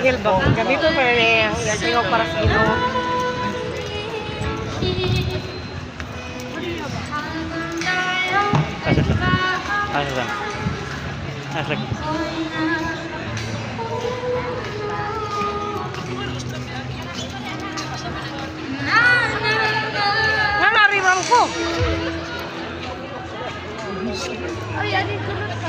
Angel ba? Gamito pa rin yung tingog para sa Ginoo. Asal lang. Asal lang. Asal lang. Nga narimang ko. Ay, anin ko na.